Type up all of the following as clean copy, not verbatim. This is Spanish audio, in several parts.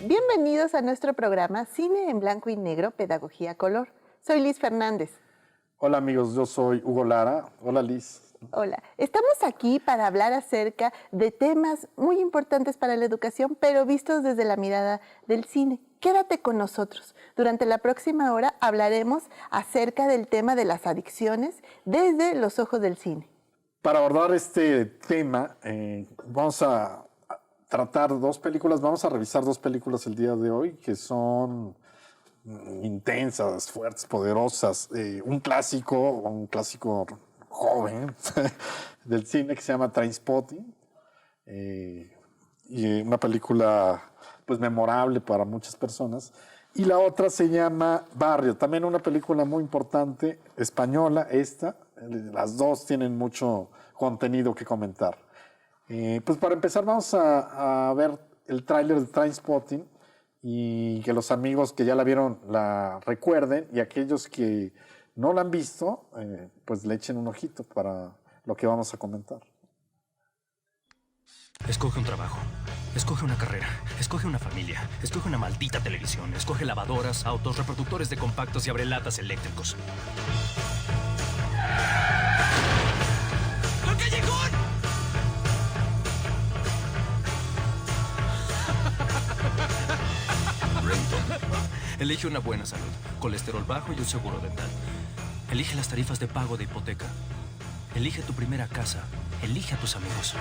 Bienvenidos a nuestro programa Cine en Blanco y Negro, Pedagogía Color. Soy Liz Fernández. Hola amigos, yo soy Hugo Lara. Hola Liz. Hola, estamos aquí para hablar acerca de temas muy importantes para la educación, pero vistos desde la mirada del cine. Quédate con nosotros. Durante la próxima hora hablaremos acerca del tema de las adicciones desde los ojos del cine. Para abordar este tema, vamos a tratar dos películas, vamos a revisar dos películas el día de hoy que son intensas, fuertes, poderosas. Un clásico joven del cine que se llama Trainspotting, y una película pues memorable para muchas personas. Y la otra se llama Barrio, también una película muy importante, española esta. Las dos tienen mucho contenido que comentar. Pues para empezar vamos a ver el tráiler de Trainspotting y que los amigos que ya la vieron la recuerden, y aquellos que no la han visto, pues le echen un ojito para lo que vamos a comentar. Escoge un trabajo, escoge una carrera, escoge una familia, escoge una maldita televisión, escoge lavadoras, autos, reproductores de compactos y abrelatas eléctricos. ¡Al callejón! Elige una buena salud, colesterol bajo y un seguro dental. Elige las tarifas de pago de hipoteca. Elige tu primera casa. Elige a tus amigos.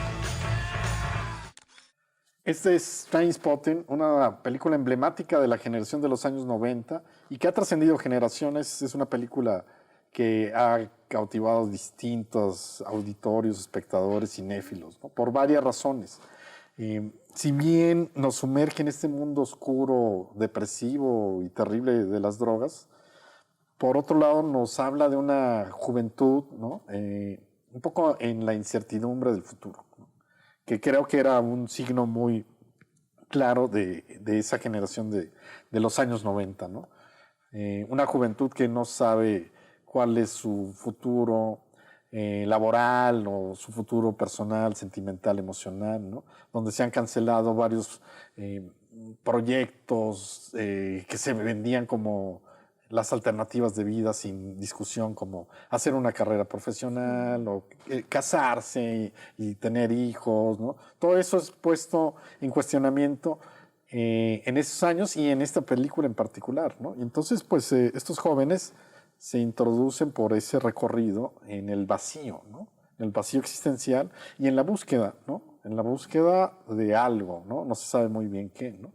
Este es Trainspotting, una película emblemática de la generación de los años 90 y que ha trascendido generaciones. Es una película que ha cautivado distintos auditorios, espectadores, cinéfilos, ¿no? Por varias razones. Si bien nos sumerge en este mundo oscuro, depresivo y terrible de las drogas, por otro lado nos habla de una juventud, ¿no? Un poco en la incertidumbre del futuro, ¿no? Que creo que era un signo muy claro de esa generación de los años 90, ¿no? Una juventud que no sabe cuál es su futuro laboral o su futuro personal, sentimental, emocional, ¿no? Donde se han cancelado varios proyectos que se vendían como las alternativas de vida sin discusión, como hacer una carrera profesional o casarse y tener hijos, ¿no? Todo eso es puesto en cuestionamiento en esos años y en esta película en particular, ¿no? Y entonces, pues, estos jóvenes se introducen por ese recorrido en el vacío, ¿no? En el vacío existencial y en la búsqueda, ¿no? En la búsqueda de algo, ¿no? No se sabe muy bien qué, ¿no?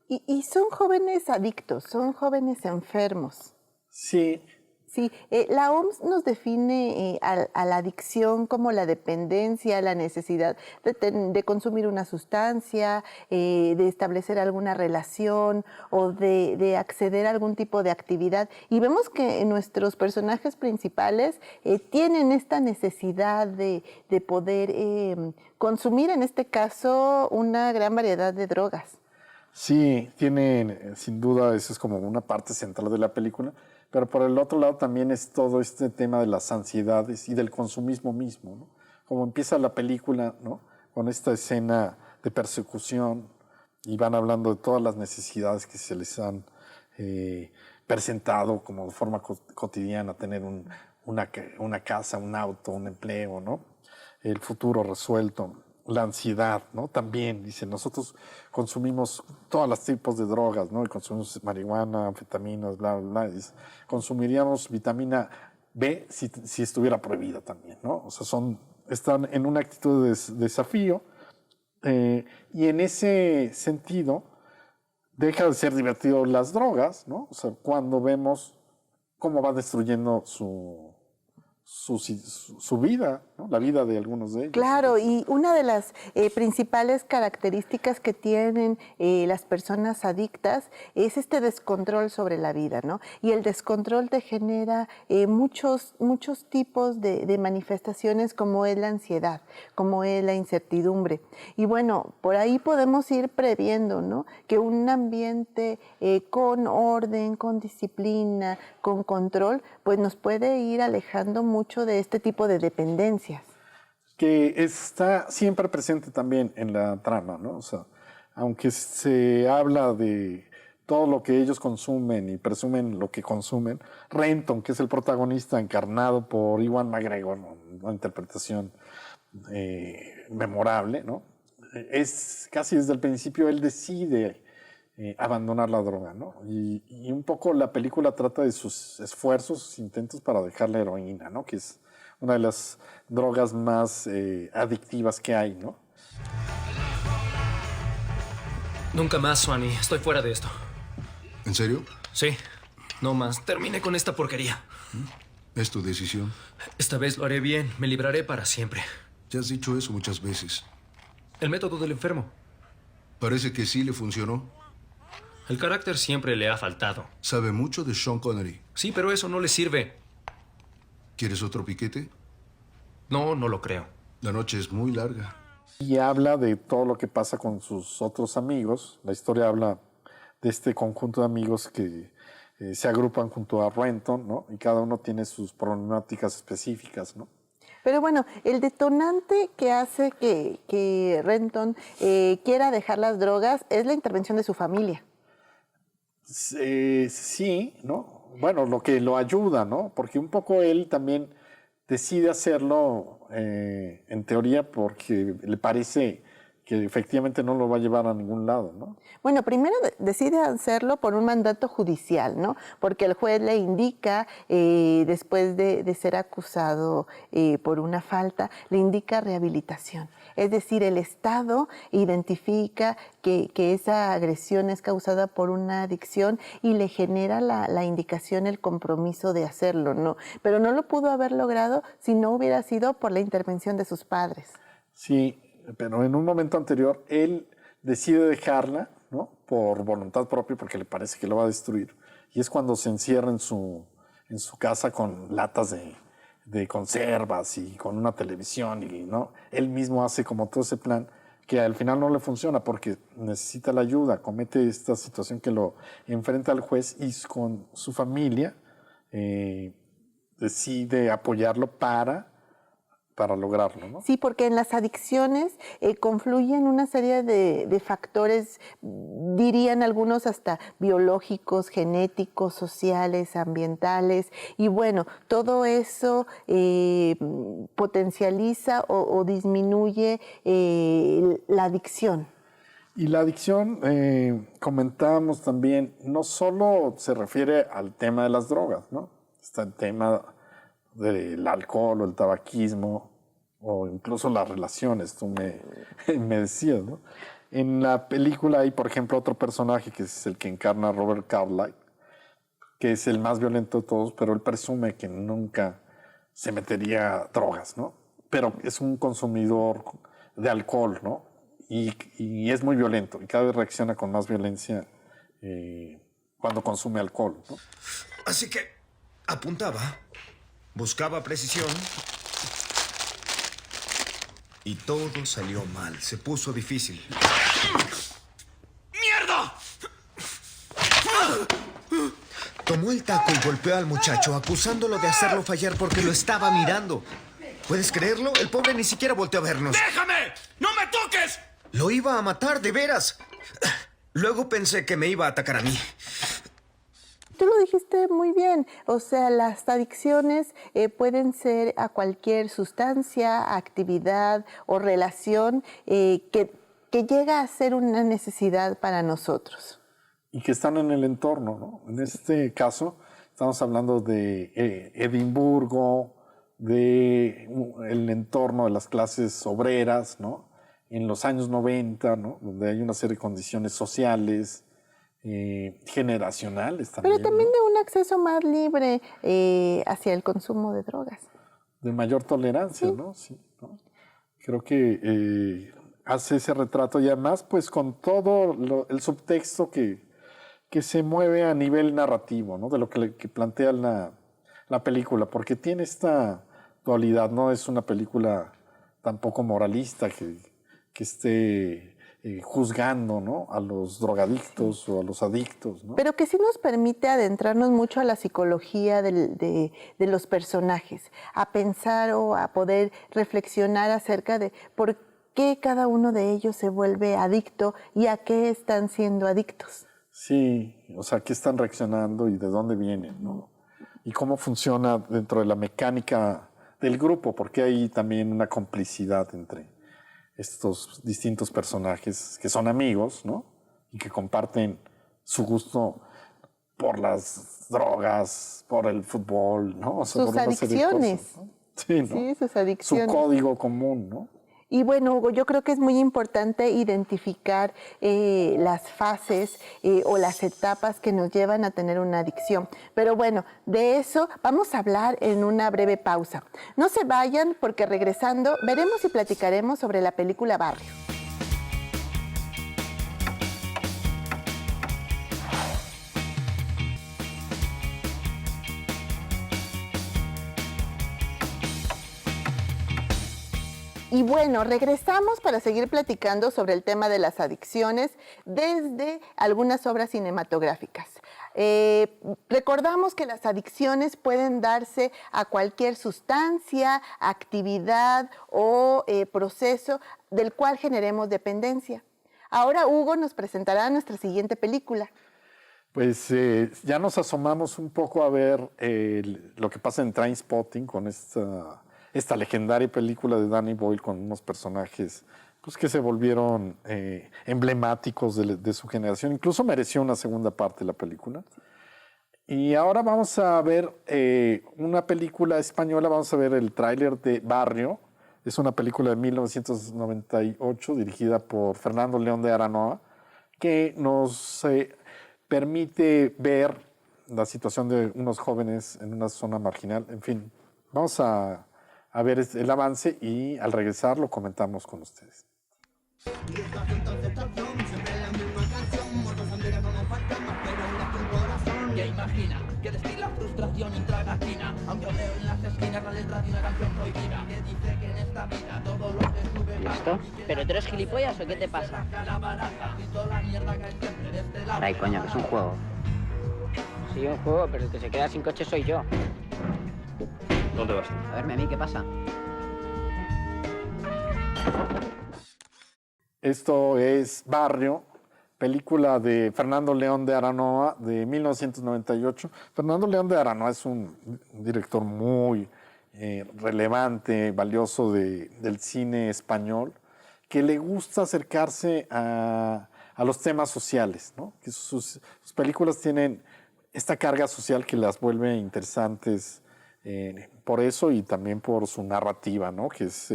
Y son jóvenes adictos, son jóvenes enfermos. Sí. Sí, la OMS nos define a la adicción como la dependencia, la necesidad de consumir una sustancia, de establecer alguna relación o de acceder a algún tipo de actividad. Y vemos que nuestros personajes principales tienen esta necesidad de poder consumir, en este caso, una gran variedad de drogas. Sí, tienen, sin duda, eso es como una parte central de la película, pero por el otro lado también es todo este tema de las ansiedades y del consumismo mismo, ¿no? Como empieza la película, ¿no? Con esta escena de persecución y van hablando de todas las necesidades que se les han presentado como de forma cotidiana, tener una casa, un auto, un empleo, ¿no? El futuro resuelto. La ansiedad, ¿no? También, dice, nosotros consumimos todos los tipos de drogas, ¿no? Y consumimos marihuana, anfetaminas, bla, bla, bla. Dice, consumiríamos vitamina B si estuviera prohibida también, ¿no? O sea, están en una actitud de desafío y en ese sentido deja de ser divertido las drogas, ¿no? O sea, cuando vemos cómo va destruyendo su vida, ¿no? La vida de algunos de ellos. Claro, y una de las principales características que tienen las personas adictas es este descontrol sobre la vida, ¿no? Y el descontrol te genera muchos tipos de manifestaciones, como es la ansiedad, como es la incertidumbre. Y bueno, por ahí podemos ir previendo, ¿no? Que un ambiente con orden, con disciplina, con control, pues nos puede ir alejando mucho de este tipo de dependencias. Que está siempre presente también en la trama, ¿no? O sea, aunque se habla de todo lo que ellos consumen y presumen lo que consumen, Renton, que es el protagonista encarnado por Ewan McGregor, ¿no? Una interpretación memorable, ¿no? Es casi desde el principio él decide abandonar la droga, ¿no? Y un poco la película trata de sus esfuerzos, sus intentos para dejar la heroína, ¿no? Que es una de las drogas más adictivas que hay, ¿no? Nunca más, Swanee. Estoy fuera de esto. ¿En serio? Sí. No más. Termine con esta porquería. Es tu decisión. Esta vez lo haré bien. Me libraré para siempre. Ya has dicho eso muchas veces. El método del enfermo. Parece que sí le funcionó. El carácter siempre le ha faltado. Sabe mucho de Sean Connery. Sí, pero eso no le sirve. ¿Quieres otro piquete? No, no lo creo. La noche es muy larga. Y habla de todo lo que pasa con sus otros amigos. La historia habla de este conjunto de amigos que se agrupan junto a Renton, ¿no? Y cada uno tiene sus problemáticas específicas, ¿no? Pero bueno, el detonante que hace que Renton quiera dejar las drogas es la intervención de su familia. Sí, ¿no? Bueno, lo que lo ayuda, ¿no? Porque un poco él también decide hacerlo, en teoría, porque le parece que efectivamente no lo va a llevar a ningún lado, ¿no? Bueno, primero decide hacerlo por un mandato judicial, ¿no? Porque el juez le indica, después de ser acusado por una falta, le indica rehabilitación. Es decir, el Estado identifica que esa agresión es causada por una adicción y le genera la indicación, el compromiso de hacerlo, ¿no? Pero no lo pudo haber logrado si no hubiera sido por la intervención de sus padres. Sí, pero en un momento anterior él decide dejarla, ¿no? Por voluntad propia, porque le parece que lo va a destruir. Y es cuando se encierra en su casa con latas de conservas y con una televisión, y ¿no? Él mismo hace como todo ese plan que al final no le funciona porque necesita la ayuda, comete esta situación que lo enfrenta al juez y con su familia decide apoyarlo para lograrlo, ¿no? Sí, porque en las adicciones confluyen una serie de factores, dirían algunos hasta biológicos, genéticos, sociales, ambientales, y bueno, todo eso potencializa o disminuye la adicción. Y la adicción, comentábamos también, no solo se refiere al tema de las drogas, ¿no? Está el tema del alcohol o el tabaquismo o incluso las relaciones, tú me decías, ¿no? En la película hay, por ejemplo, otro personaje que es el que encarna a Robert Carlyle, que es el más violento de todos, pero él presume que nunca se metería drogas, ¿no? Pero es un consumidor de alcohol, ¿no? Y es muy violento y cada vez reacciona con más violencia cuando consume alcohol, ¿no? Así que apuntaba, buscaba precisión y todo salió mal. Se puso difícil. ¡Mierda! Tomó el taco y golpeó al muchacho, acusándolo de hacerlo fallar porque lo estaba mirando. ¿Puedes creerlo? El pobre ni siquiera volteó a vernos. ¡Déjame! ¡No me toques! Lo iba a matar, de veras. Luego pensé que me iba a atacar a mí. Tú lo dijiste muy bien, o sea, las adicciones pueden ser a cualquier sustancia, actividad o relación que llega a ser una necesidad para nosotros. Y que están en el entorno, ¿no? En este caso, estamos hablando de Edimburgo, del entorno de las clases obreras, ¿no? En los años 90, ¿no? Donde hay una serie de condiciones sociales, generacionales también. Pero también, ¿no? de un acceso más libre hacia el consumo de drogas. De mayor tolerancia, ¿no? Sí, ¿no? Creo que hace ese retrato y además, pues, con todo el subtexto que se mueve a nivel narrativo, ¿no? De lo que plantea la película, porque tiene esta dualidad, no es una película tampoco moralista que esté juzgando, ¿no? A los drogadictos o a los adictos, ¿no? Pero que sí nos permite adentrarnos mucho a la psicología de los personajes, a pensar o a poder reflexionar acerca de por qué cada uno de ellos se vuelve adicto y a qué están siendo adictos. Sí, o sea, qué están reaccionando y de dónde vienen, ¿no? Y cómo funciona dentro de la mecánica del grupo, porque hay también una complicidad entre estos distintos personajes que son amigos, ¿no? Y que comparten su gusto por las drogas, por el fútbol, ¿no? O sea, Sus por una serie de adicciones. cosas, ¿no? Sí, ¿no? Sí, sus Su adicciones. código común, ¿no? Y bueno, Hugo, yo creo que es muy importante identificar las fases o las etapas que nos llevan a tener una adicción. Pero bueno, de eso vamos a hablar en una breve pausa. No se vayan porque regresando veremos y platicaremos sobre la película Barrio. Y bueno, regresamos para seguir platicando sobre el tema de las adicciones desde algunas obras cinematográficas. Recordamos que las adicciones pueden darse a cualquier sustancia, actividad o proceso del cual generemos dependencia. Ahora Hugo nos presentará nuestra siguiente película. Pues ya nos asomamos un poco a ver lo que pasa en Trainspotting con esta legendaria película de Danny Boyle con unos personajes pues, que se volvieron emblemáticos de su generación. Incluso mereció una segunda parte la película. Y ahora vamos a ver una película española, vamos a ver el tráiler de Barrio. Es una película de 1998 dirigida por Fernando León de Aranoa, que nos permite ver la situación de unos jóvenes en una zona marginal. En fin, vamos a ver el avance y al regresar lo comentamos con ustedes. Que imagina, que destila frustración intragatina, aunque leo en las esquinas la letra de una canción prohibida, que dice que en esta vida todo lo que sube ¿Y esto? ¿Pero tú eres gilipollas o qué te pasa? la baraja y toda la mierda cae siempre desde la Ay, coño, que es un juego. Sí, un juego, pero el que se queda sin coche soy yo. ¿Dónde vas tú? A verme a mí, ¿qué pasa? Esto es Barrio, película de Fernando León de Aranoa de 1998. Fernando León de Aranoa es un director muy relevante, valioso del cine español, que le gusta acercarse a los temas sociales, ¿no? Que sus películas tienen esta carga social que las vuelve interesantes por eso y también por su narrativa, ¿no? Que es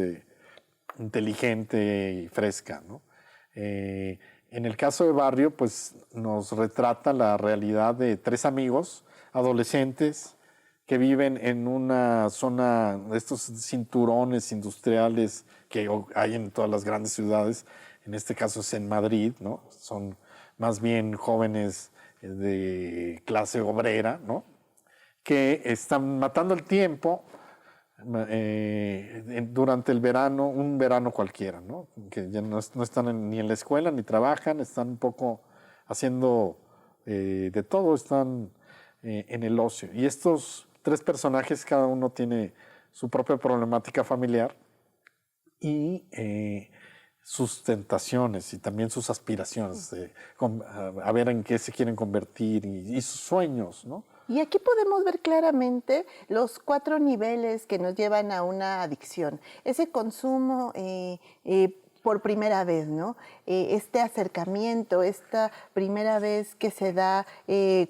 inteligente y fresca, ¿no? En el caso de Barrio, pues nos retrata la realidad de tres amigos adolescentes que viven en una zona de estos cinturones industriales que hay en todas las grandes ciudades. En este caso es en Madrid, ¿no? Son más bien jóvenes de clase obrera, ¿no? Que están matando el tiempo durante el verano, un verano cualquiera, ¿no? Que ya no están ni en la escuela ni trabajan, están un poco haciendo de todo, están en el ocio. Y estos tres personajes, cada uno tiene su propia problemática familiar y sus tentaciones y también sus aspiraciones, a ver en qué se quieren convertir y sus sueños, ¿no? Y aquí podemos ver claramente los 4 niveles que nos llevan a una adicción. Ese consumo por primera vez, ¿no? Este acercamiento, esta primera vez que se da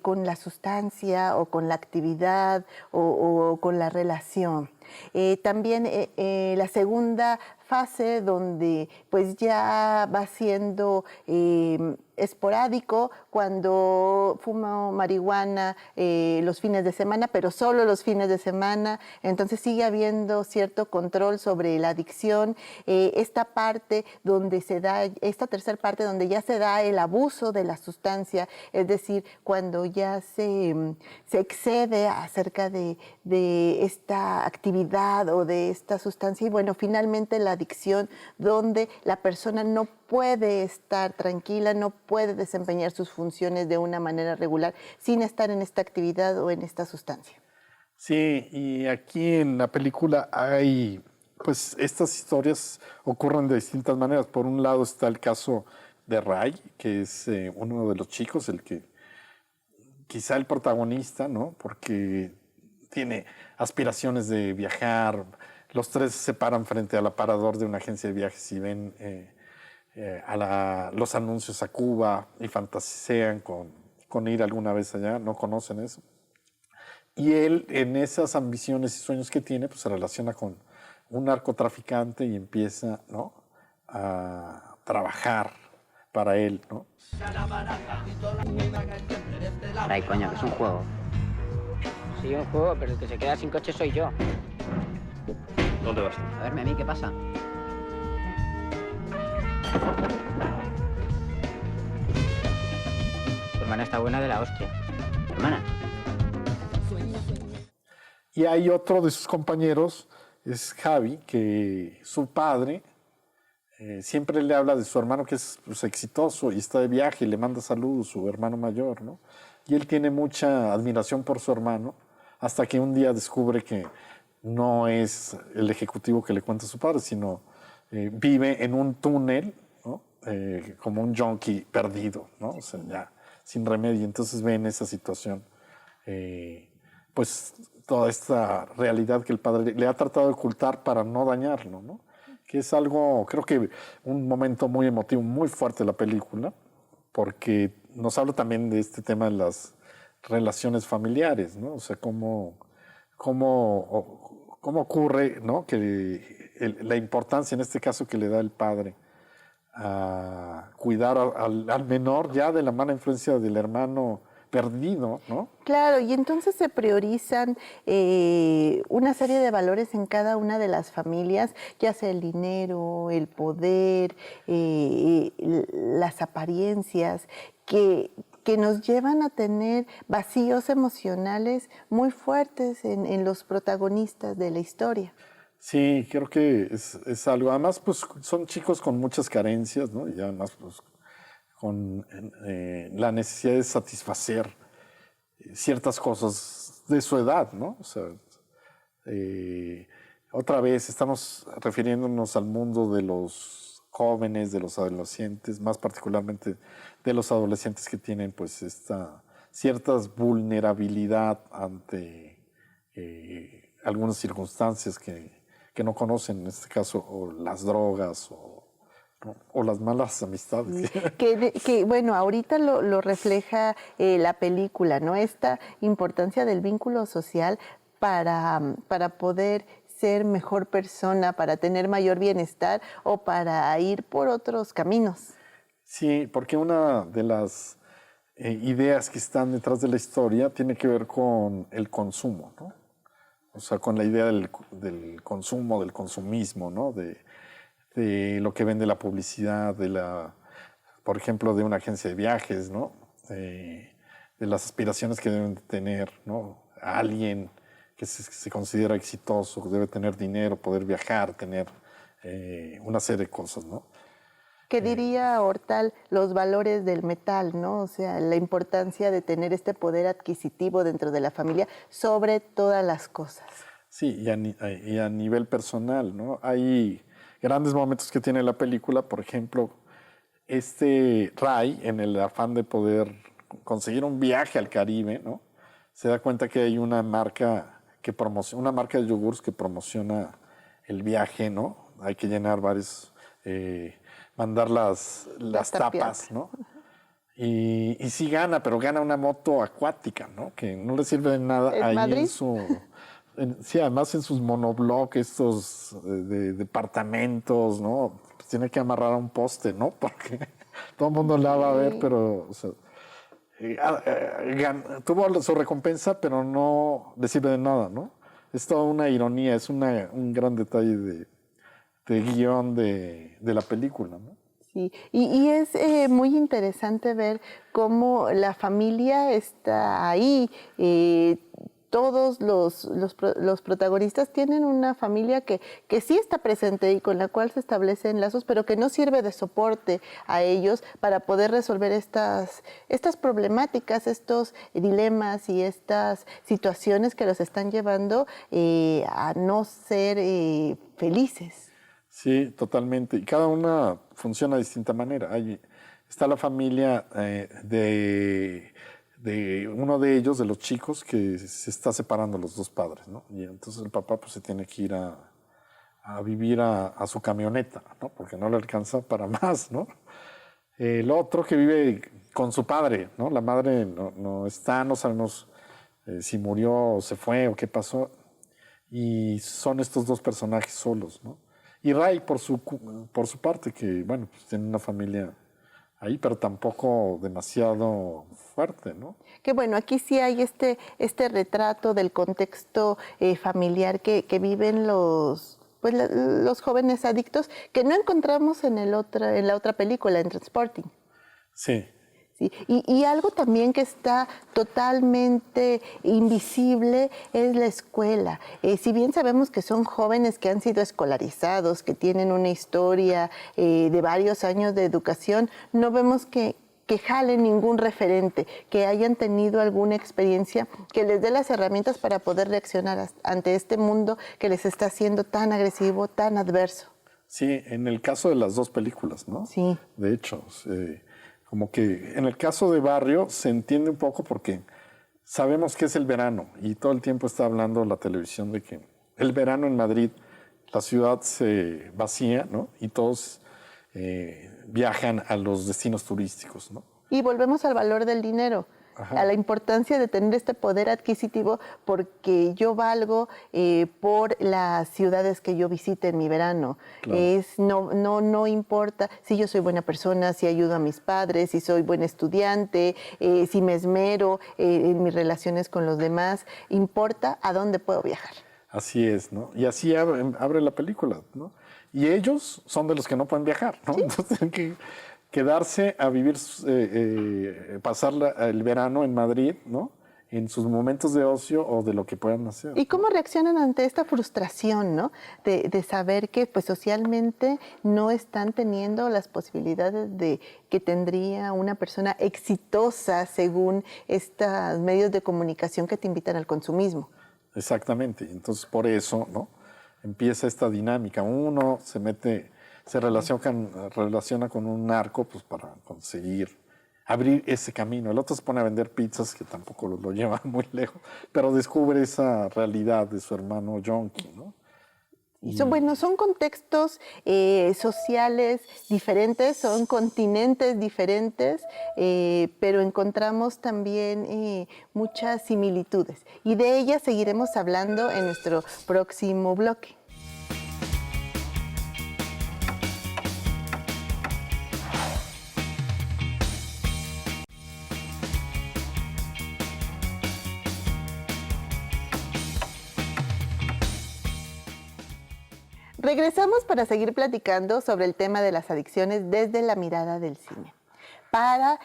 con la sustancia o con la actividad o con la relación. También la segunda fase donde pues ya va siendo esporádico cuando fumo marihuana los fines de semana, pero solo los fines de semana, entonces sigue habiendo cierto control sobre la adicción. Esta parte donde se da, esta tercera parte donde ya se da el abuso de la sustancia, es decir, cuando ya se excede acerca de esta actividad o de esta sustancia y bueno, finalmente la adicción donde la persona no puede estar tranquila, no puede desempeñar sus funciones de una manera regular sin estar en esta actividad o en esta sustancia. Sí, y aquí en la película hay pues estas historias ocurren de distintas maneras. Por un lado está el caso de Ray, que es uno de los chicos, el que quizá el protagonista, ¿no? Porque tiene aspiraciones de viajar. Los tres se paran frente al aparador de una agencia de viajes y ven los anuncios a Cuba y fantasean con ir alguna vez allá, no conocen eso. Y él, en esas ambiciones y sueños que tiene, pues se relaciona con un narcotraficante y empieza, ¿no?, a trabajar para él, ¿no? Ay, coño, que es un juego. Sí, un juego, pero el que se queda sin coche soy yo. ¿Dónde vas? A verme a mí, ¿qué pasa? Tu hermana está buena de la hostia. Hermana. Y hay otro de sus compañeros, es Javi, que su padre siempre le habla de su hermano que es, pues, exitoso y está de viaje y le manda saludos, su hermano mayor, ¿no? Y él tiene mucha admiración por su hermano, hasta que un día descubre que no es el ejecutivo que le cuenta su padre, sino vive en un túnel, ¿no? Como un junkie perdido, ¿no? O sea, ya sin remedio. Entonces ve en esa situación, pues, toda esta realidad que el padre le ha tratado de ocultar para no dañarlo, ¿no? Que es algo, creo que un momento muy emotivo, muy fuerte de la película, porque nos habla también de este tema de las relaciones familiares, ¿no? O sea, cómo ocurre, ¿no?, que la importancia en este caso que le da el padre a cuidar al menor ya de la mala influencia del hermano perdido, ¿no? Claro, y entonces se priorizan una serie de valores en cada una de las familias, ya sea el dinero, el poder, las apariencias, que nos llevan a tener vacíos emocionales muy fuertes en los protagonistas de la historia. Sí, creo que es algo. Además, pues son chicos con muchas carencias, ¿no? Y además, pues, con la necesidad de satisfacer ciertas cosas de su edad, ¿no? O sea, otra vez estamos refiriéndonos al mundo de los jóvenes, de los adolescentes, más particularmente de los adolescentes que tienen, pues, esta cierta vulnerabilidad ante algunas circunstancias que no conocen, en este caso, o las drogas o las malas amistades. Que bueno, ahorita lo refleja la película, ¿no? Esta importancia del vínculo social para poder ser mejor persona, para tener mayor bienestar o para ir por otros caminos. Sí, porque una de las ideas que están detrás de la historia tiene que ver con el consumo, ¿no? O sea, con la idea del consumo, del consumismo, ¿no? De lo que vende la publicidad, por ejemplo, de una agencia de viajes, ¿no? De las aspiraciones que deben tener, ¿no? Alguien que se considera exitoso, debe tener dinero, poder viajar, tener una serie de cosas, ¿no? ¿Qué diría Hortal los valores del metal, ¿no? O sea, la importancia de tener este poder adquisitivo dentro de la familia sobre todas las cosas. Sí, y a nivel personal, ¿no? Hay grandes momentos que tiene la película, por ejemplo, Ray, en el afán de poder conseguir un viaje al Caribe, ¿no? Se da cuenta que hay una marca una marca de yogurts que promociona el viaje, ¿no? Hay que llenar varios, mandar las tapas, ¿no? Y sí gana, pero gana una moto acuática, ¿no? Que no le sirve de nada ¿En ahí Madrid? sí, además en sus monoblocks, estos de departamentos, ¿no? Pues tiene que amarrar a un poste, ¿no? Porque todo el mundo la va a ver, pero, o sea, tuvo su recompensa, pero no le sirve de nada, ¿no? Es toda una ironía, es un gran detalle de guión de la película, ¿no? Sí, y es muy interesante ver cómo la familia está ahí, todos los protagonistas tienen una familia que sí está presente y con la cual se establecen lazos, pero que no sirve de soporte a ellos para poder resolver estas problemáticas, estos dilemas y estas situaciones que los están llevando a no ser felices. Sí, totalmente. Y cada una funciona de distinta manera. Está la familia de uno de ellos, de los chicos, que se está separando los dos padres, ¿no? Y entonces el papá pues se tiene que ir a vivir a su camioneta, ¿no? Porque no le alcanza para más, ¿no? El otro que vive con su padre, ¿no? La madre no está, no sabemos si murió o se fue o qué pasó. Y son estos dos personajes solos, ¿no? Y Ray, por su parte, que, bueno, pues tiene una familia ahí, pero tampoco demasiado fuerte, ¿no? Que bueno, aquí sí hay este retrato del contexto familiar que viven los jóvenes adictos, que no encontramos en la otra película, en Transporting. Sí. Sí. Y algo también que está totalmente invisible es la escuela. Si bien sabemos que son jóvenes que han sido escolarizados, que tienen una historia de varios años de educación, no vemos que jalen ningún referente, que hayan tenido alguna experiencia que les dé las herramientas para poder reaccionar ante este mundo que les está haciendo tan agresivo, tan adverso. Sí, en el caso de las dos películas, ¿no? Sí. De hecho, como que en el caso de Barrio se entiende un poco porque sabemos que es el verano y todo el tiempo está hablando la televisión de que el verano en Madrid, la ciudad se vacía, ¿no? Y todos viajan a los destinos turísticos, ¿no? Y volvemos al valor del dinero. Ajá. A la importancia de tener este poder adquisitivo, porque yo valgo por las ciudades que yo visite en mi verano. Claro. No importa si yo soy buena persona, si ayudo a mis padres, si soy buen estudiante, si me esmero en mis relaciones con los demás, importa a dónde puedo viajar. Así es, ¿no? Y así abre la película, ¿no? Y ellos son de los que no pueden viajar, ¿no? ¿Sí? Entonces tienen que quedarse a vivir, pasar el verano en Madrid, ¿no? En sus momentos de ocio o de lo que puedan hacer. ¿Y cómo reaccionan ante esta frustración, ¿no? De saber que pues, socialmente no están teniendo las posibilidades que tendría una persona exitosa según estos medios de comunicación que te invitan al consumismo? Exactamente. Entonces, por eso, ¿no? Empieza esta dinámica. Uno se relaciona con un narco pues, para conseguir abrir ese camino. El otro se pone a vender pizzas, que tampoco lo lleva muy lejos, pero descubre esa realidad de su hermano Yonki, ¿no? Son contextos sociales diferentes, son continentes diferentes, pero encontramos también muchas similitudes. Y de ellas seguiremos hablando en nuestro próximo bloque. Regresamos para seguir platicando sobre el tema de las adicciones desde la mirada del cine, para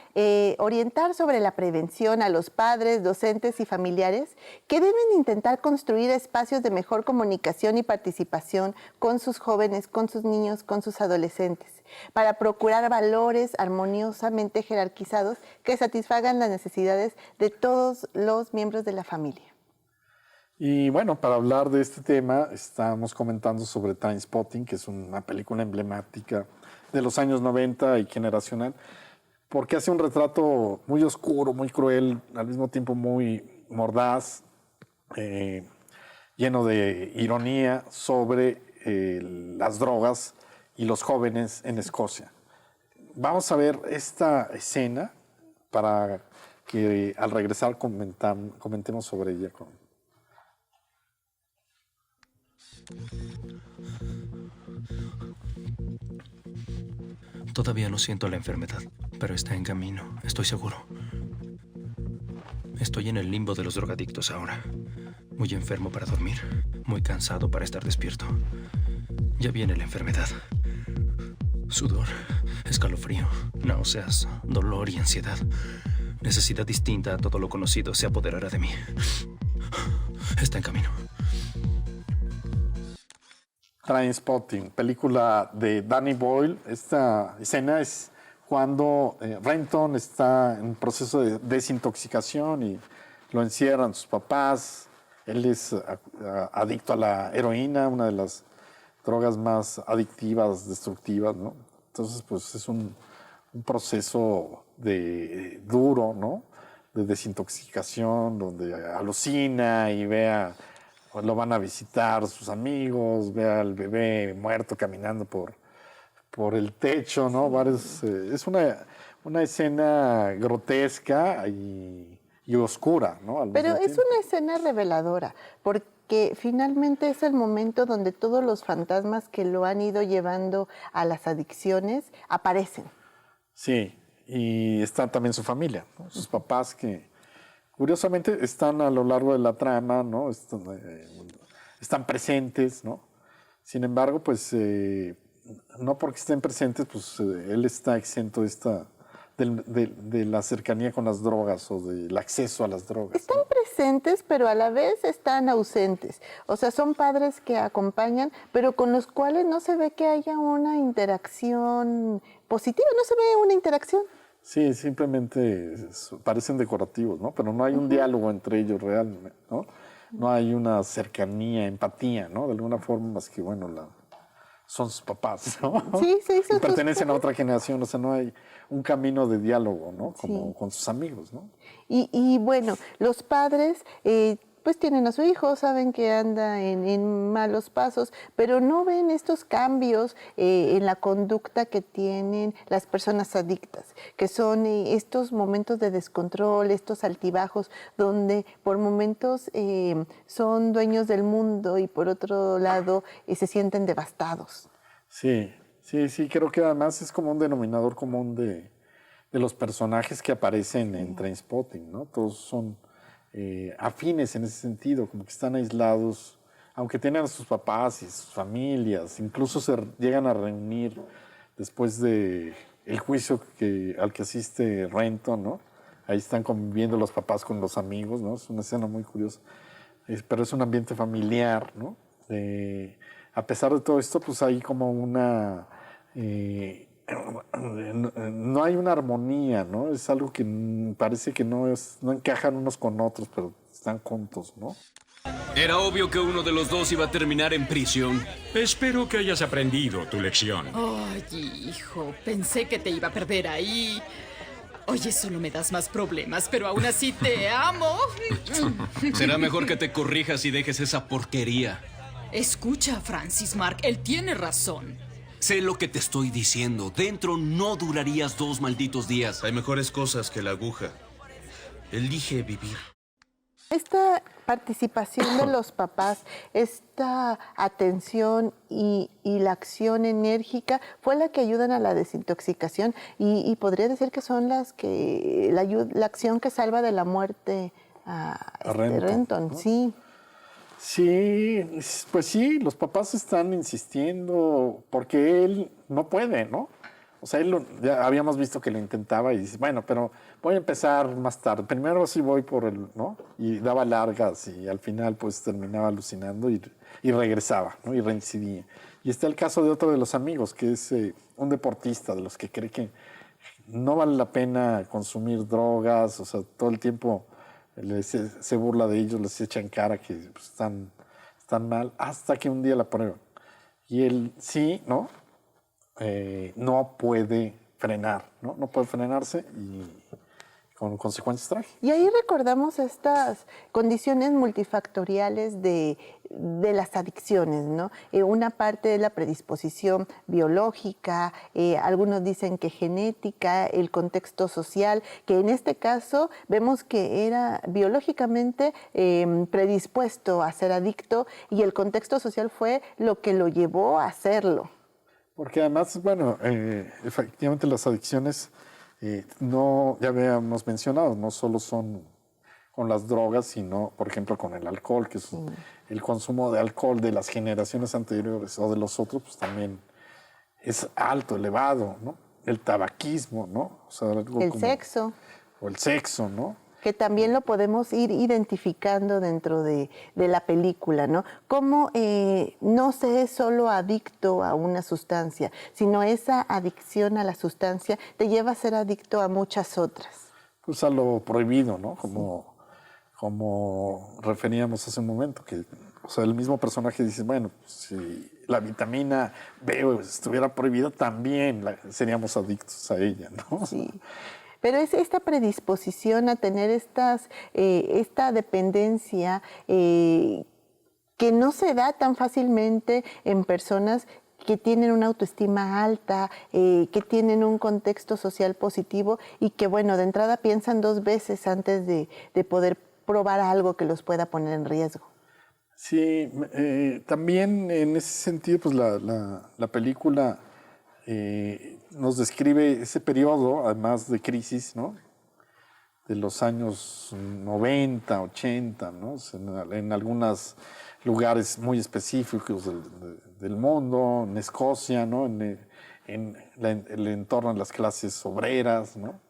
orientar sobre la prevención a los padres, docentes y familiares que deben intentar construir espacios de mejor comunicación y participación con sus jóvenes, con sus niños, con sus adolescentes, para procurar valores armoniosamente jerarquizados que satisfagan las necesidades de todos los miembros de la familia. Y bueno, para hablar de este tema, estamos comentando sobre Trainspotting, que es una película emblemática de los años 90 y generacional, porque hace un retrato muy oscuro, muy cruel, al mismo tiempo muy mordaz, lleno de ironía sobre las drogas y los jóvenes en Escocia. Vamos a ver esta escena para que al regresar comentemos sobre ella. Todavía no siento la enfermedad, pero está en camino, estoy seguro. Estoy en el limbo de los drogadictos ahora. Muy enfermo para dormir, muy cansado para estar despierto. Ya viene la enfermedad. Sudor, escalofrío, náuseas, dolor y ansiedad. Necesidad distinta a todo lo conocido se apoderará de mí. Está en camino. Trainspotting, película de Danny Boyle. Esta escena es cuando Renton está en proceso de desintoxicación y lo encierran sus papás. Él es adicto a la heroína, una de las drogas más adictivas, destructivas, ¿no? Entonces, pues es un proceso duro, ¿no? De desintoxicación, donde alucina y pues, lo van a visitar sus amigos, ve al bebé muerto caminando por el techo, ¿no? Es una escena grotesca y oscura, ¿no? Pero es una escena reveladora, porque finalmente es el momento donde todos los fantasmas que lo han ido llevando a las adicciones aparecen. Sí, y está también su familia, ¿no? Sus papás que curiosamente están a lo largo de la trama, ¿no? Están presentes, ¿no? Sin embargo, pues no porque estén presentes, pues él está exento de la cercanía con las drogas o del acceso a las drogas. Están presentes, pero a la vez están ausentes. O sea, son padres que acompañan, pero con los cuales no se ve que haya una interacción positiva, no se ve una interacción. Sí, simplemente parecen decorativos, ¿no? Pero no hay un diálogo entre ellos realmente, ¿no? No hay una cercanía, empatía, ¿no? De alguna forma, más que, bueno, son sus papás, ¿no? Sí, sí, y pertenecen a otra generación, o sea, no hay un camino de diálogo, ¿no? Como con sus amigos, ¿no? Y bueno, los padres pues tienen a su hijo, saben que anda en malos pasos, pero no ven estos cambios en la conducta que tienen las personas adictas, que son estos momentos de descontrol, estos altibajos, donde por momentos son dueños del mundo y por otro lado se sienten devastados. Sí, creo que además es como un denominador común de los personajes que aparecen en Trainspotting, ¿no? Todos son afines en ese sentido, como que están aislados, aunque tienen a sus papás y sus familias, incluso se llegan a reunir después de el juicio al que asiste Renton, ¿no? Ahí están conviviendo los papás con los amigos, ¿no? Es una escena muy curiosa, pero es un ambiente familiar, ¿no? A pesar de todo esto, pues hay como una... no hay una armonía, ¿no? Es algo que parece que no encajan unos con otros, pero están juntos, ¿no? Era obvio que uno de los dos iba a terminar en prisión. Espero que hayas aprendido tu lección. Oye, hijo, pensé que te iba a perder ahí. Oye, solo me das más problemas, pero aún así te amo. Será mejor que te corrijas y dejes esa porquería. Escucha, Francis Mark, él tiene razón. Sé lo que te estoy diciendo. Dentro no durarías 2 malditos días. Hay mejores cosas que la aguja. Elige vivir. Esta participación de los papás, esta atención y la acción enérgica fue la que ayudan a la desintoxicación y podría decir que son la acción que salva de la muerte a Renton, ¿no? Sí. Sí, pues sí, los papás están insistiendo porque él no puede, ¿no? O sea, ya habíamos visto que lo intentaba y dice, bueno, pero voy a empezar más tarde. Primero sí voy por ¿no? Y daba largas y al final pues terminaba alucinando y regresaba, ¿no? Y reincidía. Y está el caso de otro de los amigos, que es un deportista, de los que cree que no vale la pena consumir drogas, o sea, todo el tiempo se burla de ellos, les echa en cara que pues, están mal, hasta que un día la prueban. Y él sí, ¿no? No puede frenar, ¿no? No puede frenarse y con consecuencias trágicas. Y ahí recordamos estas condiciones multifactoriales de las adicciones, ¿no? Una parte de la predisposición biológica, algunos dicen que genética, el contexto social, que en este caso vemos que era biológicamente predispuesto a ser adicto y el contexto social fue lo que lo llevó a hacerlo. Porque además, bueno, efectivamente las adicciones, ya habíamos mencionado, no solo son con las drogas, sino, por ejemplo, con el alcohol, que es el consumo de alcohol de las generaciones anteriores o de los otros, pues también es alto, elevado, ¿no? El tabaquismo, ¿no? O sea, algo el sexo. O el sexo, ¿no? Que también lo podemos ir identificando dentro de la película, ¿no? Cómo no se es solo adicto a una sustancia, sino esa adicción a la sustancia te lleva a ser adicto a muchas otras. Pues a lo prohibido, ¿no? Como referíamos hace un momento, que o sea, el mismo personaje dice, bueno, si la vitamina B estuviera prohibida, también seríamos adictos a ella, ¿no? Sí. Pero es esta predisposición a tener esta dependencia que no se da tan fácilmente en personas que tienen una autoestima alta, que tienen un contexto social positivo y que, bueno, de entrada piensan 2 veces antes de poder probar algo que los pueda poner en riesgo. Sí, también en ese sentido, pues la película nos describe ese periodo, además de crisis, ¿no? De los años 90, 80, ¿no? O sea, en algunos lugares muy específicos del mundo, en Escocia, ¿no? En el entorno de las clases obreras, ¿no?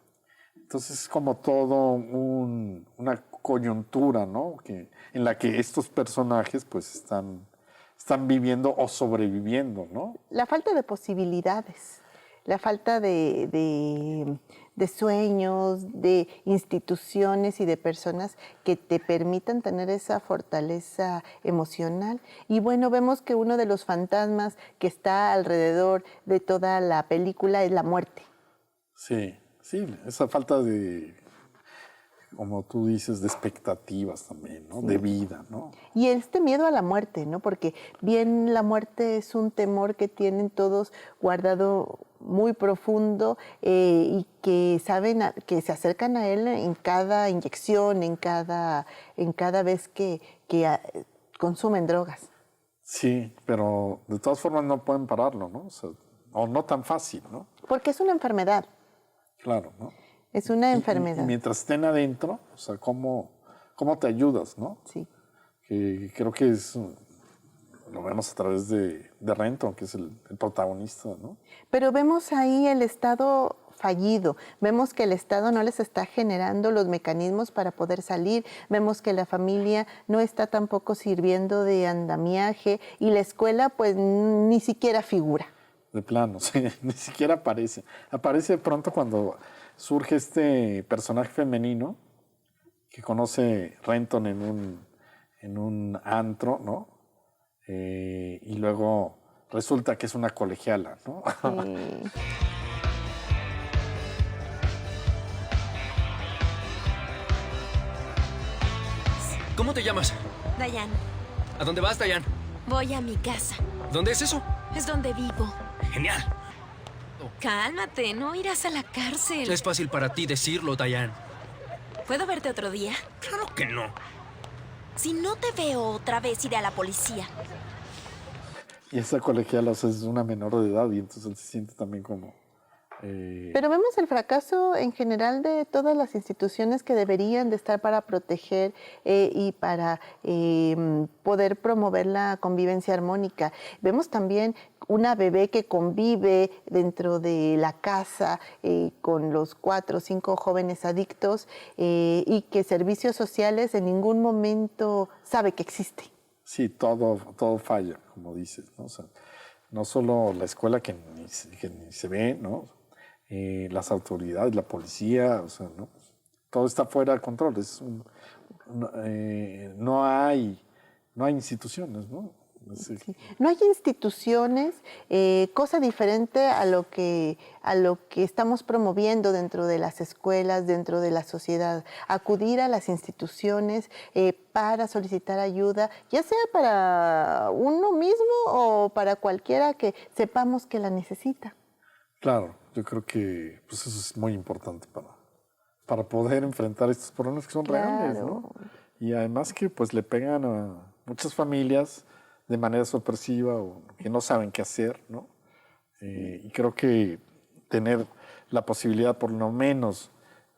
Entonces es como todo una coyuntura, ¿no? En la que estos personajes pues están viviendo o sobreviviendo, ¿no? La falta de posibilidades, la falta de sueños, de instituciones y de personas que te permitan tener esa fortaleza emocional. Y bueno, vemos que uno de los fantasmas que está alrededor de toda la película es la muerte. Sí, esa falta de, como tú dices, de expectativas también, ¿no? Sí. De vida, ¿no? Y este miedo a la muerte, ¿no? Porque bien la muerte es un temor que tienen todos guardado muy profundo y que saben que se acercan a él en cada inyección, en cada vez que consumen drogas. Sí, pero de todas formas no pueden pararlo, ¿no? O no tan fácil, ¿no? Porque es una enfermedad. Claro, ¿no? Es una enfermedad. Y mientras estén adentro, o sea, ¿cómo te ayudas, no? Sí. Que creo que lo vemos a través de Renton, que es el protagonista, ¿no? Pero vemos ahí el Estado fallido, vemos que el Estado no les está generando los mecanismos para poder salir, vemos que la familia no está tampoco sirviendo de andamiaje y la escuela pues ni siquiera figura. De plano, sí, ni siquiera aparece. Aparece de pronto cuando surge este personaje femenino que conoce Renton en un antro, ¿no? Y luego resulta que es una colegiala, ¿no? Sí. ¿Cómo te llamas? Dayan. ¿A dónde vas, Dayan? Voy a mi casa. ¿Dónde es eso? Es donde vivo. Genial. Cálmate, no irás a la cárcel. Es fácil para ti decirlo, Dayan. ¿Puedo verte otro día? Claro que no. Si no te veo otra vez, iré a la policía. Y esa colegiala, o sea, es una menor de edad y entonces él se siente también como... Pero vemos el fracaso en general de todas las instituciones que deberían de estar para proteger y para poder promover la convivencia armónica. Vemos también una bebé que convive dentro de la casa con los 4 o 5 jóvenes adictos y que servicios sociales en ningún momento sabe que existe. Sí, todo falla, como dices, ¿no? O sea, no solo la escuela que ni se ve, ¿no? Las autoridades, la policía, o sea, ¿no? Todo está fuera de control. No hay instituciones, ¿no? Sí. No hay instituciones, cosa diferente a lo que estamos promoviendo dentro de las escuelas, dentro de la sociedad. Acudir a las instituciones para solicitar ayuda, ya sea para uno mismo o para cualquiera que sepamos que la necesita. Claro, yo creo que pues eso es muy importante para poder enfrentar estos problemas que son reales, ¿no? Y además que pues le pegan a muchas familias de manera sorpresiva o que no saben qué hacer, ¿no? Y creo que tener la posibilidad por lo menos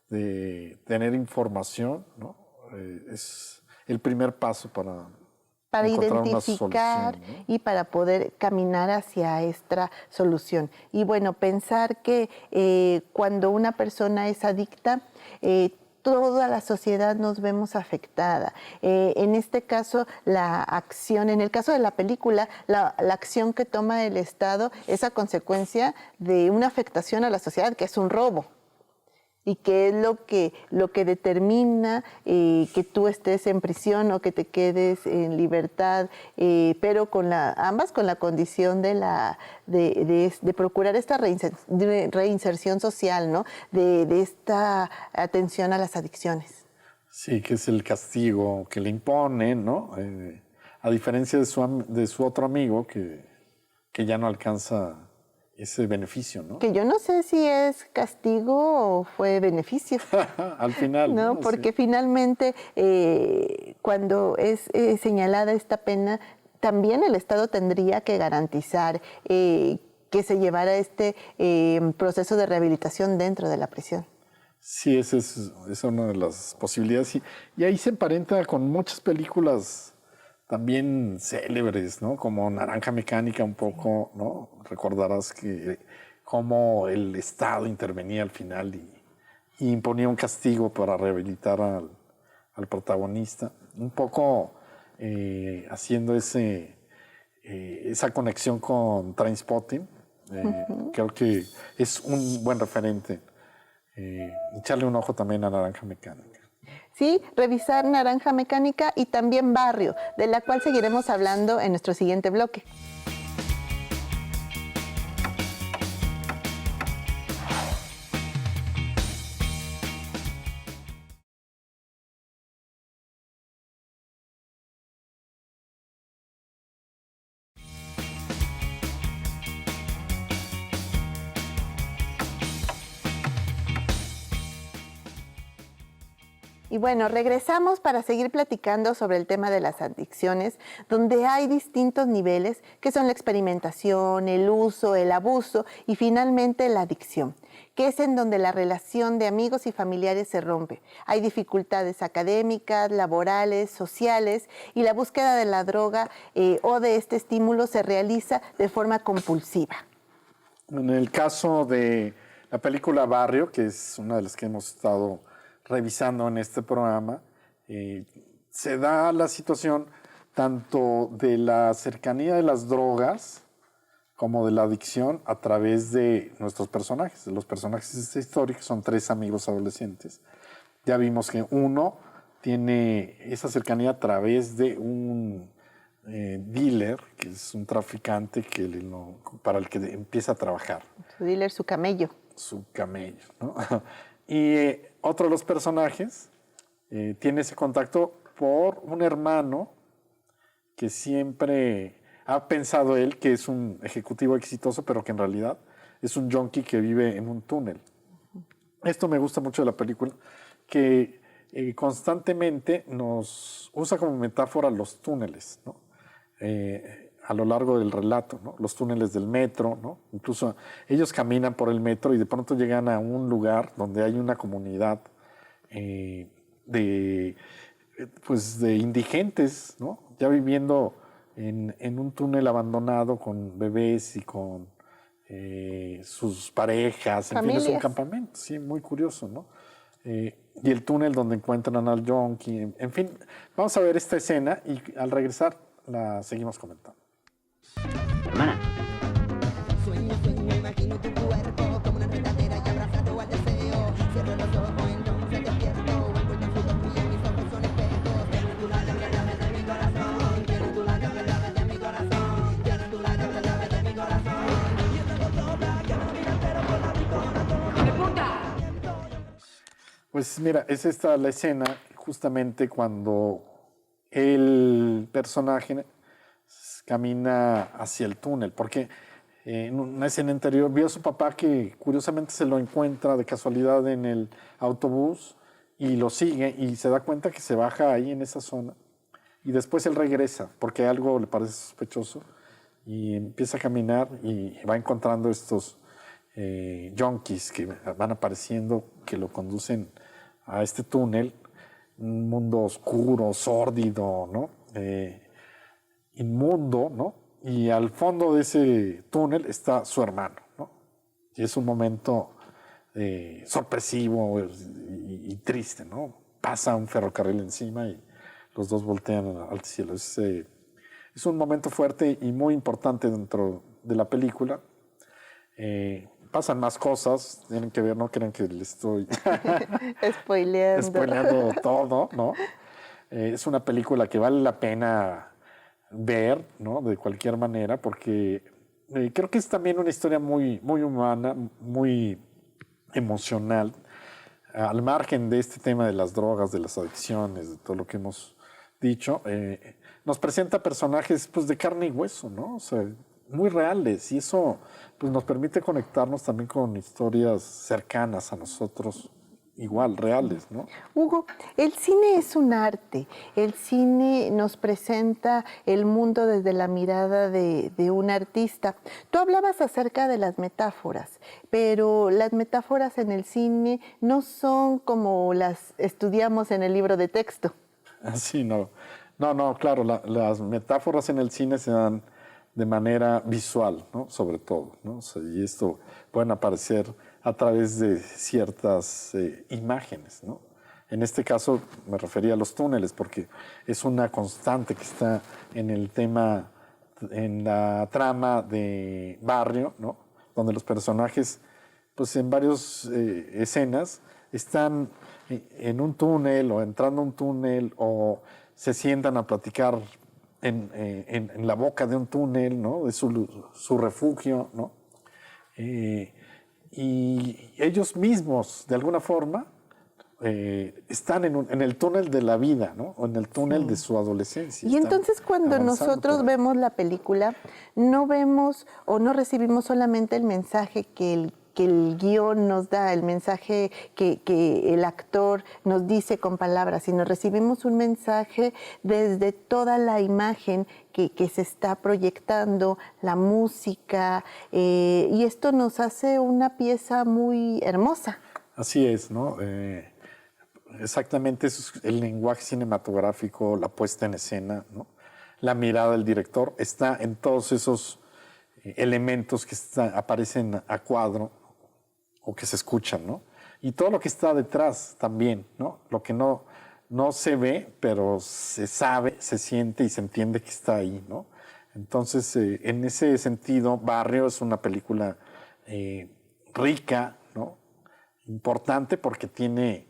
de tener información, ¿no? Es el primer paso para identificar solución, ¿no? Y para poder caminar hacia esta solución. Y bueno, pensar que cuando una persona es adicta, toda la sociedad nos vemos afectada. En este caso, la acción, en el caso de la película, la acción que toma el Estado es a consecuencia de una afectación a la sociedad, que es un robo. Y que es lo que determina que tú estés en prisión o que te quedes en libertad, pero ambas con la condición de procurar esta reinserción social, ¿no? De esta atención a las adicciones. Sí, que es el castigo que le imponen, ¿no? A diferencia de su otro amigo que ya no alcanza ese beneficio, ¿no? Que yo no sé si es castigo o fue beneficio. Al final. No, porque sí. Finalmente cuando es señalada esta pena, también el Estado tendría que garantizar que se llevara este proceso de rehabilitación dentro de la prisión. Sí, esa es una de las posibilidades. Y ahí se emparenta con muchas películas también célebres, ¿no? Como Naranja Mecánica un poco, ¿no? Recordarás que cómo el Estado intervenía al final y imponía un castigo para rehabilitar al protagonista. Un poco haciendo esa conexión con Trainspotting. Creo que es un buen referente. Echarle un ojo también a Naranja Mecánica. Sí, revisar Naranja Mecánica y también Barrio, de la cual seguiremos hablando en nuestro siguiente bloque. Y bueno, regresamos para seguir platicando sobre el tema de las adicciones, donde hay distintos niveles, que son la experimentación, el uso, el abuso y finalmente la adicción, que es en donde la relación de amigos y familiares se rompe. Hay dificultades académicas, laborales, sociales, y la búsqueda de la droga o de este estímulo se realiza de forma compulsiva. En el caso de la película Barrio, que es una de las que hemos estado revisando en este programa, se da la situación tanto de la cercanía de las drogas como de la adicción a través de nuestros personajes. Los personajes de esta historia, que son 3 amigos adolescentes. Ya vimos que uno tiene esa cercanía a través de un dealer, que es un traficante para el que empieza a trabajar. Su dealer, su camello. Su camello, ¿no? Y otro de los personajes tiene ese contacto por un hermano que siempre ha pensado él que es un ejecutivo exitoso, pero que en realidad es un junkie que vive en un túnel. Esto me gusta mucho de la película, que constantemente nos usa como metáfora los túneles, ¿no? A lo largo del relato, ¿no? Los túneles del metro, ¿no? Incluso ellos caminan por el metro y de pronto llegan a un lugar donde hay una comunidad de indigentes, ¿no? Ya viviendo en un túnel abandonado con bebés y con sus parejas. En fin, es un campamento, sí, muy curioso, ¿no? Y el túnel donde encuentran al junkie. En fin, vamos a ver esta escena y al regresar la seguimos comentando. Hermana. Sueño, sueño, imagino tu cuerpo como una enredadera y abrazado al deseo. Cierro los ojos, entonces despierto. Envuelto en sudor frío, mis ojos son espejos. Tienes tú la llave de mi corazón. Tienes tú la llave de mi corazón. Tienes tú la llave de mi corazón. Y esta dobla que no mira entero por la mi corazón. ¡Me puta! Pues mira, es esta la escena justamente cuando el personaje camina hacia el túnel, porque en una escena anterior vio a su papá que curiosamente se lo encuentra de casualidad en el autobús y lo sigue y se da cuenta que se baja ahí en esa zona y después él regresa porque algo le parece sospechoso y empieza a caminar y va encontrando estos junkies que van apareciendo, que lo conducen a este túnel, un mundo oscuro, sórdido, ¿no? Inmundo, ¿no? Y al fondo de ese túnel está su hermano, ¿no? Y es un momento sorpresivo y triste, ¿no? Pasa un ferrocarril encima y los dos voltean al cielo. Es un momento fuerte y muy importante dentro de la película. Pasan más cosas, tienen que ver, no crean que le estoy spoileando todo, ¿no? Es una película que vale la pena ver, ¿no? De cualquier manera, porque creo que es también una historia muy, muy humana, muy emocional, al margen de este tema de las drogas, de las adicciones, de todo lo que hemos dicho. Nos presenta personajes pues, de carne y hueso, ¿no? O sea, muy reales, y eso pues, nos permite conectarnos también con historias cercanas a nosotros, igual, reales, ¿no? Hugo, el cine es un arte. El cine nos presenta el mundo desde la mirada de un artista. Tú hablabas acerca de las metáforas, pero las metáforas en el cine no son como las estudiamos en el libro de texto. Sí, no. No, claro, las metáforas en el cine se dan de manera visual, ¿no? Sobre todo, ¿no? O sea, y esto pueden aparecer a través de ciertas imágenes, ¿no? En este caso me refería a los túneles porque es una constante que está en el tema, en la trama de Barrio, ¿no? Donde los personajes, pues en varias escenas, están en un túnel o entrando a un túnel o se sientan a platicar en la boca de un túnel, ¿no? De su refugio, ¿no? Y ellos mismos, de alguna forma, están en el túnel de la vida, ¿no? O en el túnel de su adolescencia. Y entonces cuando nosotros vemos la película, no vemos o no recibimos solamente el mensaje que el guión nos da, el mensaje que el actor nos dice con palabras, sino recibimos un mensaje desde toda la imagen que se está proyectando, la música, y esto nos hace una pieza muy hermosa. Así es, ¿no? Exactamente, eso es el lenguaje cinematográfico, la puesta en escena, ¿no? La mirada del director está en todos esos elementos que aparecen a cuadro o que se escuchan, ¿no? Y todo lo que está detrás también, ¿no? Lo que no se ve, pero se sabe, se siente y se entiende que está ahí, ¿no? Entonces, en ese sentido, Barrio es una película rica, ¿no? Importante porque tiene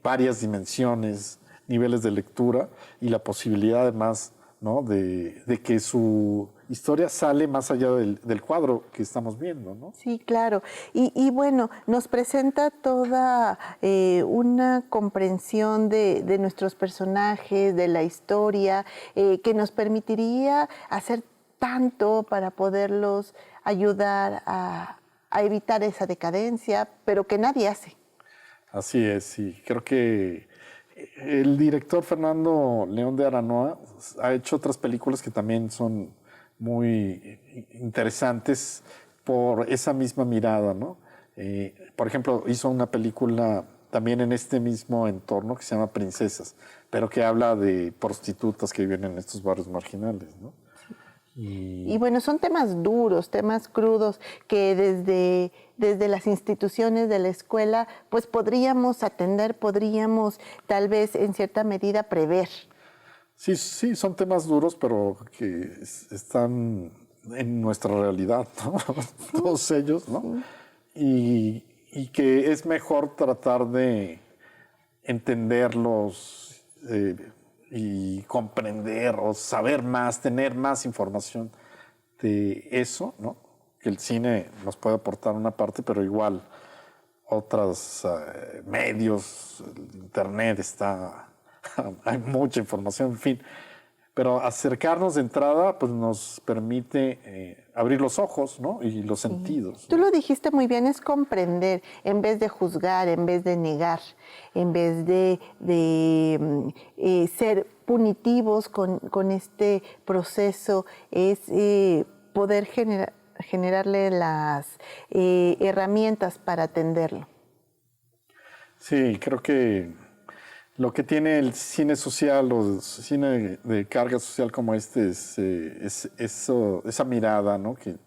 varias dimensiones, niveles de lectura y la posibilidad además, ¿no? de que su historia sale más allá del cuadro que estamos viendo, ¿no? Sí, claro. Y bueno, nos presenta toda una comprensión de nuestros personajes, de la historia, que nos permitiría hacer tanto para poderlos ayudar a evitar esa decadencia, pero que nadie hace. Así es, sí. Creo que el director Fernando León de Aranoa ha hecho otras películas que también son muy interesantes por esa misma mirada, ¿no? Por ejemplo, hizo una película también en este mismo entorno que se llama Princesas, pero que habla de prostitutas que viven en estos barrios marginales, ¿no? Y bueno, son temas duros, temas crudos, que desde las instituciones de la escuela, pues podríamos atender, podríamos tal vez en cierta medida prever. Sí, son temas duros, pero que están en nuestra realidad, ¿no? Todos ellos, ¿no? Y que es mejor tratar de entenderlos y comprender o saber más, tener más información de eso, ¿no? Que el cine nos puede aportar una parte, pero igual otros medios, el internet hay mucha información, en fin. Pero acercarnos de entrada pues nos permite abrir los ojos, ¿no? Y los sentidos. Tú lo dijiste muy bien, es comprender en vez de juzgar, en vez de negar, en vez de ser punitivos con este proceso, es poder generarle las herramientas para atenderlo. Sí, creo que lo que tiene el cine social o cine de carga social como este es esa mirada, ¿no? Que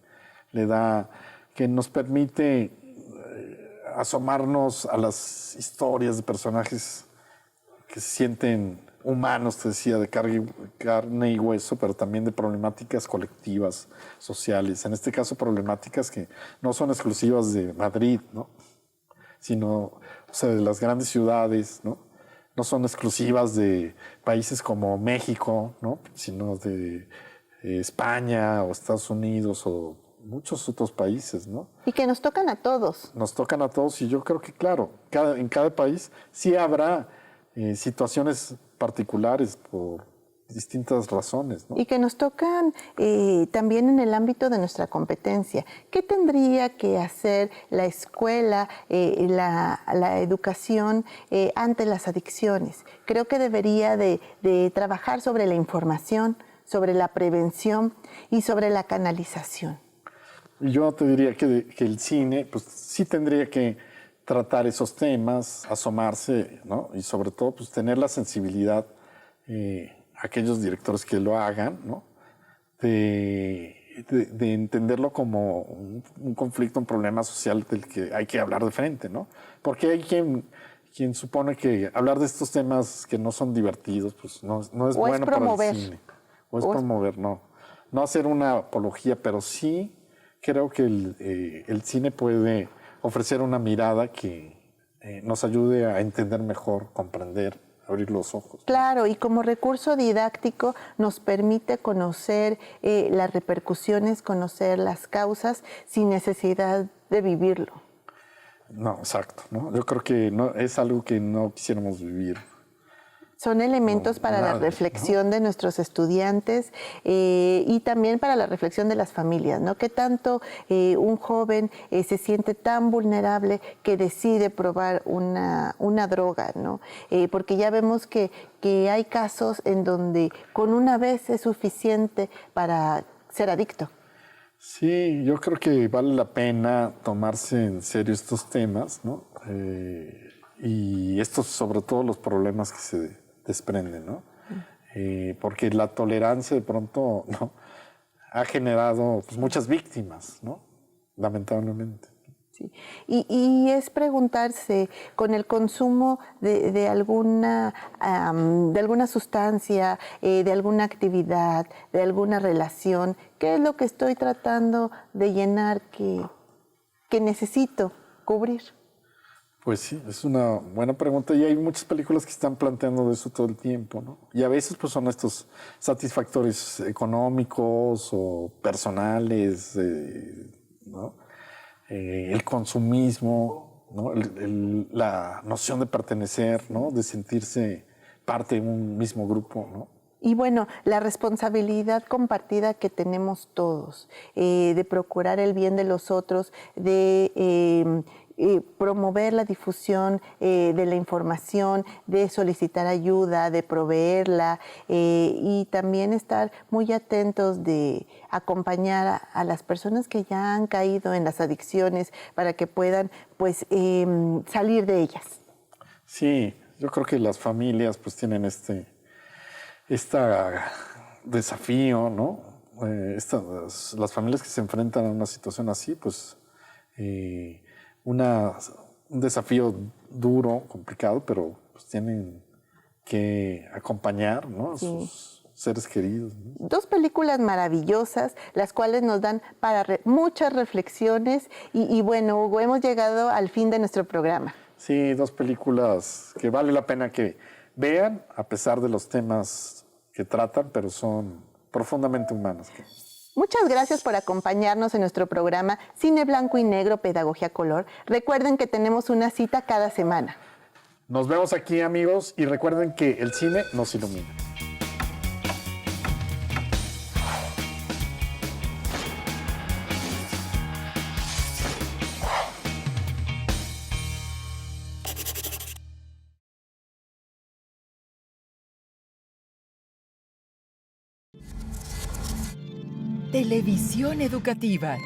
le da, que nos permite asomarnos a las historias de personajes que se sienten humanos, te decía, de carne y hueso, pero también de problemáticas colectivas, sociales. En este caso, problemáticas que no son exclusivas de Madrid, ¿no? Sino, o sea, de las grandes ciudades, ¿no? No son exclusivas de países como México, ¿no? Sino de España o Estados Unidos o muchos otros países, ¿no? Y que nos tocan a todos. Nos tocan a todos y yo creo que, claro, en cada país sí habrá situaciones particulares por distintas razones, ¿no? Y que nos tocan también en el ámbito de nuestra competencia. ¿Qué tendría que hacer la escuela, la educación ante las adicciones? Creo que debería de trabajar sobre la información, sobre la prevención y sobre la canalización. Yo te diría que el cine, pues sí tendría que tratar esos temas, asomarse, ¿no? Y sobre todo, pues tener la sensibilidad, aquellos directores que lo hagan, ¿no? De entenderlo como un conflicto, un problema social del que hay que hablar de frente, ¿no? Porque hay quien supone que hablar de estos temas que no son divertidos, pues no es bueno para el cine. O es promover, no. No hacer una apología, pero sí creo que el cine puede ofrecer una mirada que nos ayude a entender mejor, comprender, abrir los ojos. Claro, y como recurso didáctico nos permite conocer las repercusiones, conocer las causas sin necesidad de vivirlo. No, exacto, ¿no? Yo creo que no, es algo que no quisiéramos vivir. Son elementos para la reflexión de nuestros estudiantes y también para la reflexión de las familias, ¿no? ¿Qué tanto un joven se siente tan vulnerable que decide probar una droga, ¿no? Porque ya vemos que hay casos en donde con una vez es suficiente para ser adicto. Sí, yo creo que vale la pena tomarse en serio estos temas, ¿no? Y estos, sobre todo, los problemas que se desprenden, ¿no? Porque la tolerancia de pronto, ¿no? Ha generado pues, muchas víctimas, ¿no? Lamentablemente. Sí. Y es preguntarse, con el consumo de alguna sustancia, de alguna actividad, de alguna relación, ¿qué es lo que estoy tratando de llenar que necesito cubrir? Pues sí, es una buena pregunta y hay muchas películas que están planteando eso todo el tiempo, ¿no? Y a veces pues son estos satisfactores económicos o personales, ¿no? El consumismo, ¿no? La noción de pertenecer, ¿no? De sentirse parte de un mismo grupo, ¿no? Y bueno, la responsabilidad compartida que tenemos todos, de procurar el bien de los otros, de promover la difusión de la información, de solicitar ayuda, de proveerla y también estar muy atentos de acompañar a las personas que ya han caído en las adicciones para que puedan pues salir de ellas. Sí, yo creo que las familias pues tienen este desafío, ¿no? Las familias que se enfrentan a una situación así, pues un desafío duro, complicado, pero pues tienen que acompañar, ¿no? A sus seres queridos, ¿no? Dos películas maravillosas, las cuales nos dan para muchas reflexiones y bueno, Hugo, hemos llegado al fin de nuestro programa. Sí, dos películas que vale la pena que vean, a pesar de los temas que tratan, pero son profundamente humanas. Muchas gracias por acompañarnos en nuestro programa Cine Blanco y Negro, Pedagogía Color. Recuerden que tenemos una cita cada semana. Nos vemos aquí, amigos, y recuerden que el cine nos ilumina. Televisión educativa.